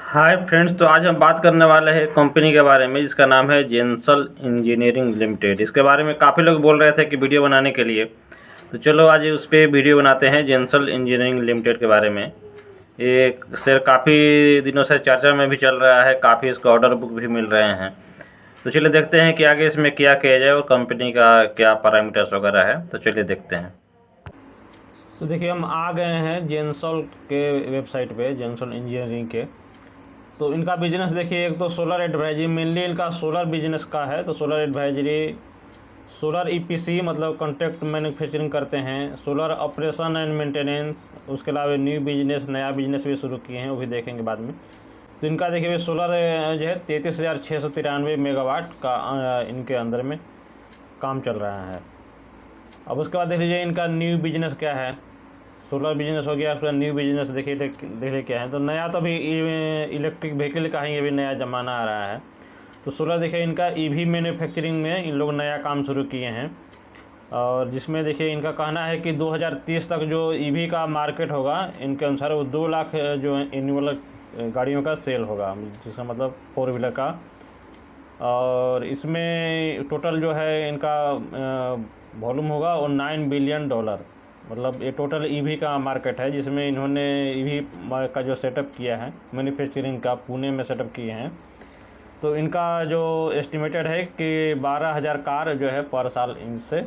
Hi friends, तो आज हम बात करने वाले हैं कंपनी के बारे में जिसका नाम है जेंसल इंजीनियरिंग लिमिटेड। इसके बारे में काफ़ी लोग बोल रहे थे कि वीडियो बनाने के लिए, तो चलो आज उस पर वीडियो बनाते हैं जेंसल इंजीनियरिंग लिमिटेड के बारे में। ये शेयर काफ़ी दिनों से चर्चा में भी चल रहा है, काफ़ी इसका ऑर्डर बुक भी मिल रहे हैं। तो चलिए देखते हैं कि आगे इसमें क्या किया जाए और कंपनी का क्या पैरामीटर्स वगैरह है। तो चलिए देखते हैं। तो देखिए हम आ गए हैं जेंसल के वेबसाइट पे, जेंसल इंजीनियरिंग के। तो इनका बिजनेस देखिए, एक तो सोलर एडवाइजरी, मेनली इनका सोलर बिजनेस का है। तो सोलर एडवाइजरी, सोलर ईपीसी मतलब कॉन्ट्रैक्ट मैन्युफैक्चरिंग करते हैं, सोलर ऑपरेशन एंड मेंटेनेंस। उसके अलावा न्यू बिजनेस, नया बिजनेस भी शुरू किए हैं, वो भी देखेंगे बाद में। तो इनका देखिए सोलर जो है 33,693 मेगावाट का इनके अंदर में काम चल रहा है। अब उसके बाद देख लीजिए इनका न्यू बिजनेस क्या है। सोलर बिजनेस हो गया, फिर न्यू बिजनेस देखिए क्या है। तो नया तो अभी इलेक्ट्रिक व्हीकल का ही अभी नया ज़माना आ रहा है। तो सोलर देखिए इनका ईवी मैन्युफैक्चरिंग में इन लोग नया काम शुरू किए हैं, और जिसमें देखिए इनका कहना है कि 2030 तक जो ईवी का मार्केट होगा, इनके अनुसार वो 2 लाख जो एनुअल गाड़ियों का सेल होगा, जिसका मतलब 4 व्हीलर का। और इसमें टोटल जो है इनका वॉल्यूम होगा और $9 बिलियन। मतलब ये टोटल ईवी का मार्केट है, जिसमें इन्होंने ईवी का जो सेटअप किया है मैन्युफैक्चरिंग का, पुणे में सेटअप किए हैं। तो इनका जो एस्टिमेटेड है कि 12,000 कार जो है पर साल इनसे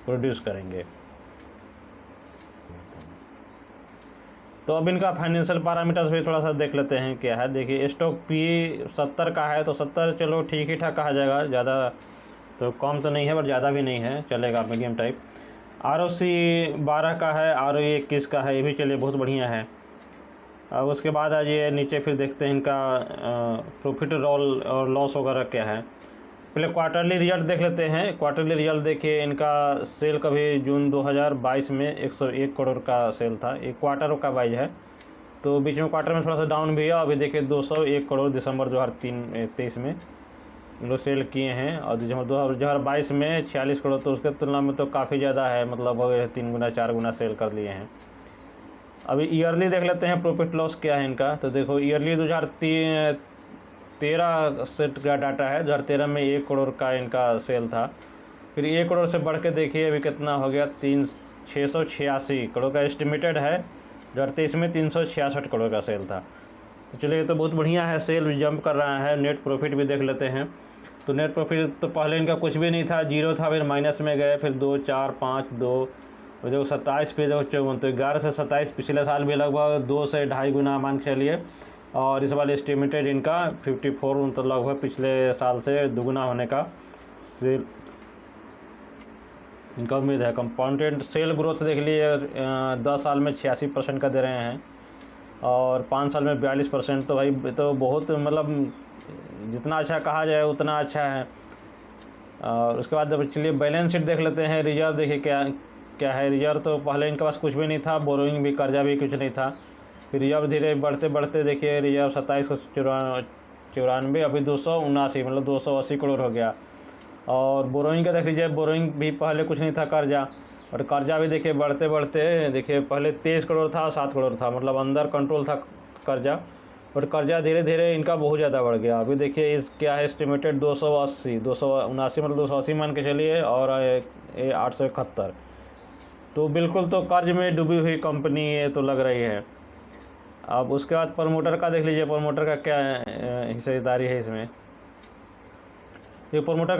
प्रोड्यूस करेंगे। तो अब इनका फाइनेंशियल पैरामीटर्स भी थोड़ा सा देख लेते हैं क्या है। देखिए स्टॉक पी 70 का है, तो 70 चलो ठीक ही ठाक कहा जाएगा, ज़्यादा तो कम तो नहीं है पर ज़्यादा भी नहीं है, चलेगा मीडियम टाइप। ROC 12 का है, ROE 21 का है, ये भी चलिए बहुत बढ़िया है। अब उसके बाद आज ये नीचे फिर देखते हैं इनका प्रॉफिट रोल और लॉस वगैरह क्या है। पहले क्वार्टरली रिजल्ट देख लेते हैं। क्वार्टरली रिजल्ट देखिए, इनका सेल कभी जून 2022 में 101 करोड़ का सेल था। एक क्वार्टर का वाइज है, तो बीच में क्वार्टर में थोड़ा सा डाउन भी है। अभी देखिए 201 करोड़ दिसंबर 2023 में इन लोग सेल किए हैं, और दिसंबर 2022 में 46 करोड़, तो उसके तुलना में तो काफ़ी ज़्यादा है, मतलब 3 गुना 4 गुना सेल कर लिए हैं। अभी ईयरली देख लेते हैं प्रॉफिट लॉस क्या है इनका। तो देखो ईयरली 2013 सेट का डाटा है। 2013 में 1 करोड़ का इनका सेल था, फिर 1 करोड़ से बढ़ के देखिए अभी कितना हो गया, 686 करोड़ का एस्टिमेटेड है। 2023 में 366 करोड़ का सेल था। तो चलिए, ये तो बहुत बढ़िया है, सेल भी जंप कर रहा है। नेट प्रॉफिट भी देख लेते हैं। तो नेट प्रॉफिट तो पहले इनका कुछ भी नहीं था, जीरो था, फिर माइनस में गए, फिर 2, 4, 5, 2, देखो 27 पे, देखो 54, तो 11 से 27 पिछले साल भी लगभग 2 से ढाई गुना मान के चलिए। और इस बार एस्टिमेटेड इनका 54, तो लगभग पिछले साल से दुगुना होने का सेल इनका उम्मीद है। कंपाउंडेड सेल ग्रोथ देख लिए, 10 साल में 86% का दे रहे हैं, और 5 साल में 42%। तो भाई तो बहुत, मतलब जितना अच्छा कहा जाए उतना अच्छा है। और उसके बाद चलिए बैलेंस शीट देख लेते हैं। रिजर्व देखिए क्या है। रिजर्व तो पहले इनके पास कुछ भी नहीं था, बोरोइंग भी, कर्जा भी कुछ नहीं था। फिर रिजर्व धीरे बढ़ते बढ़ते देखिए रिजर्व 2794, अभी 279, मतलब 280 करोड़ हो गया। और बोरोइंग का देख लीजिए, बोरोइंग भी पहले कुछ नहीं था, कर्जा, और कर्जा भी देखिए बढ़ते बढ़ते देखिए पहले 23 करोड़ था, 7 करोड़ था, मतलब अंदर कंट्रोल था कर्जा, और कर्जा धीरे धीरे इनका बहुत ज़्यादा बढ़ गया। अभी देखिए इस क्या है एस्टिमेटेड 279, मतलब 280 मान के चलिए, और 871। तो बिल्कुल तो कर्ज में डूबी हुई कंपनी ये तो लग रही है। अब उसके बाद प्रमोटर का देख लीजिए, प्रमोटर का क्या हिस्सेदारी है इसमें। ये प्रमोटर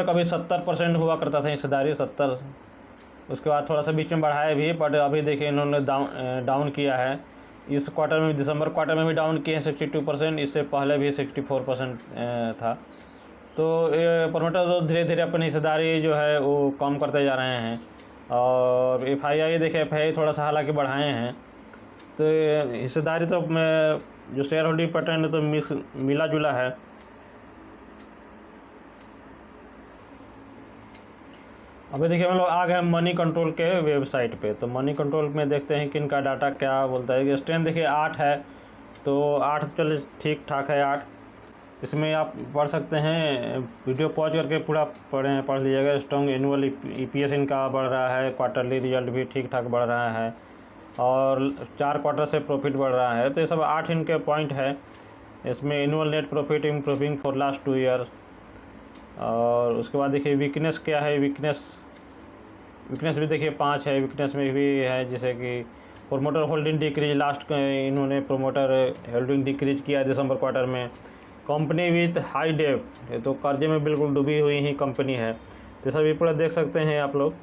कभी 70% हुआ करता था हिस्सेदारी, 70। उसके बाद थोड़ा सा बीच में बढ़ाया भी, बट अभी देखिए इन्होंने डाउन किया है। इस क्वार्टर में, दिसंबर क्वार्टर में भी डाउन किए हैं 62%, इससे पहले भी 64% था। तो ये प्रमोटर तो धीरे धीरे अपनी हिस्सेदारी जो है वो कम करते जा रहे हैं। और FII देखिए, FII थोड़ा सा हालांकि बढ़ाए हैं। तो हिस्सेदारी तो जो शेयर होल्डिंग पैटर्न है तो मिला जुला है। अभी देखिए हम लोग आ गए मनी कंट्रोल के वेबसाइट पे। तो मनी कंट्रोल में देखते हैं कि इनका डाटा क्या बोलता है। कि स्ट्रेंथ देखिए 8 है, तो 8 चलिए ठीक ठाक है 8। इसमें आप पढ़ सकते हैं, वीडियो पॉज करके पूरा पढ़ लीजिएगा। स्ट्रॉन्ग एनुअल EPS इनका बढ़ रहा है, क्वार्टरली रिजल्ट भी ठीक ठाक बढ़ रहा है। और 4 क्वार्टर से प्रॉफिट बढ़ रहा है। तो ये सब 8 इनके पॉइंट है। इसमें annual net profit improving for last 2 year. और उसके बाद देखिए वीकनेस क्या है, वीकनेस भी देखिए 5 है। वीकनेस में भी है जैसे कि प्रोमोटर होल्डिंग डिक्रीज, लास्ट इन्होंने प्रोमोटर होल्डिंग डिक्रीज किया दिसंबर क्वार्टर में। कंपनी विथ हाई डेब्ट, ये तो कर्जे में बिल्कुल डूबी हुई ही कंपनी है। तो सभी पूरा देख सकते हैं आप लोग।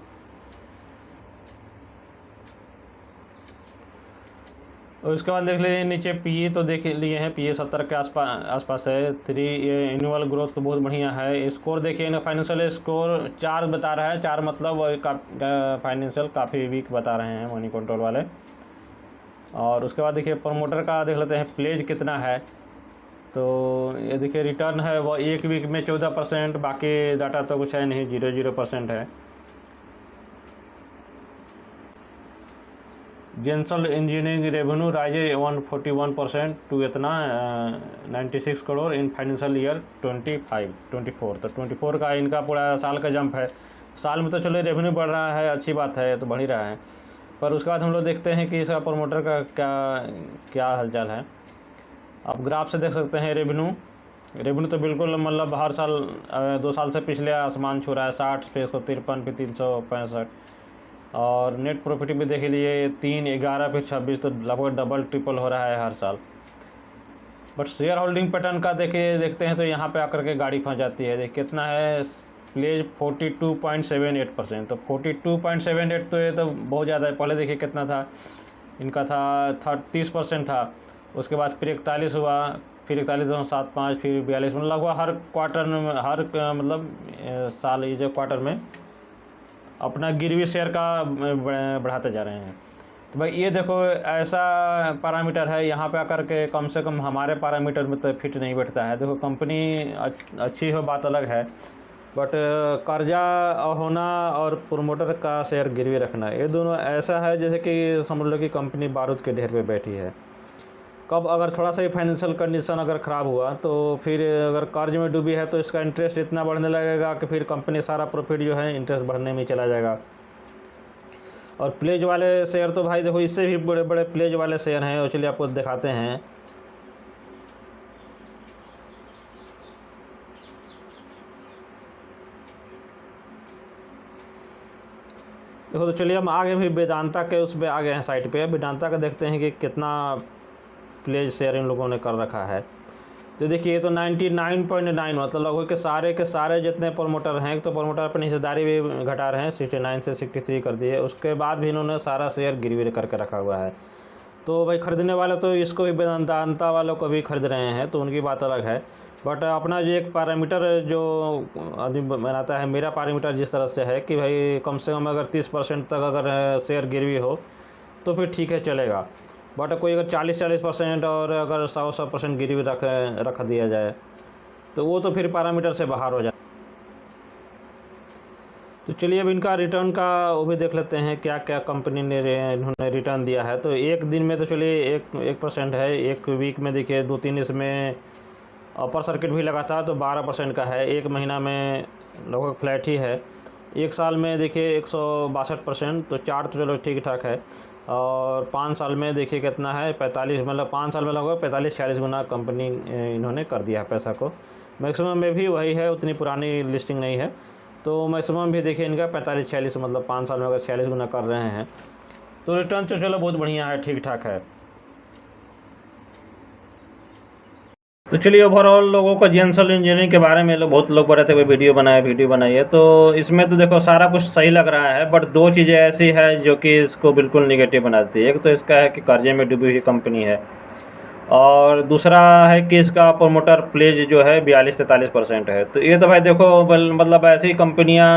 और उसके बाद देख लीजिए नीचे पीई तो देख लिए हैं, पीई 70 के आसपास है। 3 ये एनुअल ग्रोथ तो बहुत बढ़िया है। स्कोर देखिए ना, फाइनेंशियल स्कोर 4 बता रहा है। 4 मतलब फाइनेंशियल काफ़ी वीक बता रहे हैं मनी कंट्रोल वाले। और उसके बाद देखिए प्रमोटर का देख लेते हैं प्लेज कितना है। तो ये देखिए रिटर्न है वो 1 वीक में 14%, बाकी डाटा तो कुछ है नहीं, 0% है। जेंसल इंजीनियरिंग रेवेन्यू राइजे 141% टू इतना 96 करोड़ इन फाइनेंशियल ईयर 24। तो 24 का इनका पूरा साल का जंप है। साल में तो चलो रेवेन्यू बढ़ रहा है, अच्छी बात है, तो बढ़ ही रहा है। पर उसके बाद हम लोग देखते हैं कि इसका प्रमोटर का क्या हालचाल है। आप ग्राफ से देख सकते हैं रेवेन्यू तो बिल्कुल मतलब हर साल 2 साल से पिछले आसमान छू रहा है। 60 फिर 153 फिर 365। और नेट प्रॉफिट भी देख लीजिए 3, 11 फिर 26, तो लगभग डबल ट्रिपल हो रहा है हर साल। बट शेयर होल्डिंग पैटर्न का देखते हैं तो यहाँ पे आकर के गाड़ी फंस जाती है। देखिए कितना है प्लेज 42.78%। तो 42.78 तो ये तो बहुत ज़्यादा है। पहले देखिए कितना था इनका, था 30% था। उसके बाद फिर 41 हुआ, फिर 41.75, फिर 42, मतलब लगभग हर क्वार्टर में, हर मतलब साल ये जो क्वार्टर में अपना गिरवी शेयर का बढ़ाते जा रहे हैं। तो भाई ये देखो ऐसा पैरामीटर है, यहाँ पे आकर के कम से कम हमारे पैरामीटर में तो फिट नहीं बैठता है। देखो कंपनी अच्छी हो बात अलग है, बट कर्जा होना और प्रोमोटर का शेयर गिरवी रखना, ये दोनों ऐसा है जैसे कि समझ लो कि कंपनी बारूद के ढेर पे बैठी है। कब अगर थोड़ा सा ही फाइनेंशियल कंडीशन अगर ख़राब हुआ तो फिर अगर कर्ज में डूबी है तो इसका इंटरेस्ट इतना बढ़ने लगेगा कि फिर कंपनी सारा प्रॉफिट जो है इंटरेस्ट बढ़ने में चला जाएगा। और प्लेज वाले शेयर तो भाई देखो इससे भी बड़े बड़े प्लेज वाले शेयर हैं, और चलिए आपको दिखाते हैं। देखो तो चलिए हम आगे भी वेदांता के उस पर आ गए हैं साइट पे। वेदांता का देखते हैं कि कितना प्लेज शेयर इन लोगों ने कर रखा है। तो देखिए ये तो 99.9, मतलब लगभग के सारे जितने प्रमोटर हैं, तो प्रमोटर अपनी हिस्सेदारी भी घटा रहे हैं, 69 से 63 कर दिए। उसके बाद भी इन्होंने सारा शेयर गिरवी करके रखा हुआ है। तो भाई ख़रीदने वाले तो इसको भी वेदांता वालों को भी खरीद रहे हैं, तो उनकी बात अलग है। बट अपना जो एक पैरामीटर जो आदमी बनाता है, मेरा पैरामीटर जिस तरह से है कि भाई कम से कम अगर 30% तक अगर शेयर गिरवी हो तो फिर ठीक है चलेगा। बट कोई अगर 40% और अगर 100% गिरवी रख दिया जाए तो वो तो फिर पैरामीटर से बाहर हो जाए। तो चलिए अब इनका रिटर्न का वो भी देख लेते हैं, क्या क्या कंपनी ने इन्होंने रिटर्न दिया है। तो एक दिन में तो चलिए 1% है। एक वीक में देखिए 2-3 इसमें अपर सर्किट भी लगा था तो 12% का है। एक महीना में लगभग फ्लैट ही है। एक साल में देखिए 162%, तो 4 तो चलो ठीक ठाक है। और 5 साल में देखिए कितना है 45, मतलब 5 साल में लगभग 45-46 गुना कंपनी इन्होंने कर दिया पैसा को। मैक्सिमम में भी वही है, उतनी पुरानी लिस्टिंग नहीं है, तो मैक्सिमम भी देखिए इनका 45-46, मतलब 5 साल में अगर 46 गुना कर रहे हैं तो रिटर्न तो चलो बहुत बढ़िया है, ठीक ठाक है। तो चलिए ओवरऑल लोगों को जेंसल इंजीनियरिंग के बारे में बहुत लोग बोल रहे थे कोई वीडियो बनाइए, तो इसमें तो देखो सारा कुछ सही लग रहा है। बट 2 चीज़ें ऐसी है जो कि इसको बिल्कुल निगेटिव बना देती है। एक तो इसका है कि कर्जे में डूबी हुई कंपनी है, और दूसरा है कि इसका प्रोमोटर प्लेज जो है 42-43% है। तो ये तो भाई देखो मतलब ऐसी कंपनियां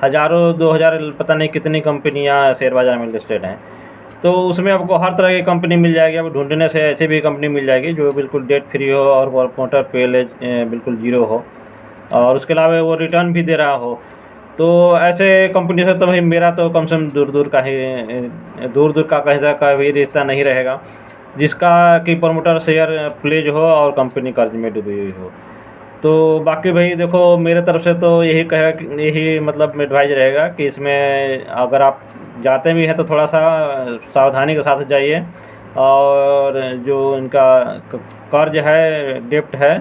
हज़ारों 2000 पता नहीं कितनी कंपनियां शेयर बाज़ार में लिस्टेड हैं, तो उसमें आपको हर तरह की कंपनी मिल जाएगी। अब ढूंढने से ऐसी भी कंपनी मिल जाएगी जो बिल्कुल डेट फ्री हो और प्रोमोटर प्लेज बिल्कुल जीरो हो, और उसके अलावा वो रिटर्न भी दे रहा हो। तो ऐसे कंपनी से तो भाई मेरा तो कम से कम दूर दूर का कहीं का भी रिश्ता नहीं रहेगा जिसका कि प्रमोटर शेयर प्लेज हो और कंपनी कर्ज में डूबी हुई हो। तो बाकी भाई देखो, मेरे तरफ से तो यही कहे यही मतलब एडवाइज रहेगा कि इसमें अगर आप जाते भी हैं तो थोड़ा सा सावधानी के साथ जाइए। और जो इनका कर्ज है, डेप्ट है,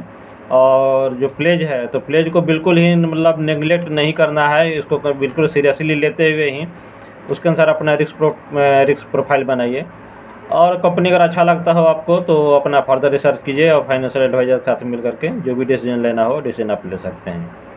और जो प्लेज है, तो प्लेज को बिल्कुल ही मतलब नेग्लेक्ट नहीं करना है, इसको बिल्कुल सीरियसली लेते हुए ही उसके अनुसार अपना रिस्क प्रोफाइल बनाइए। और कंपनी अगर अच्छा लगता हो आपको तो अपना फर्दर रिसर्च कीजिए और फाइनेंशियल एडवाइज़र के साथ मिल करके जो भी डिसीजन लेना हो डिसीजन आप ले सकते हैं।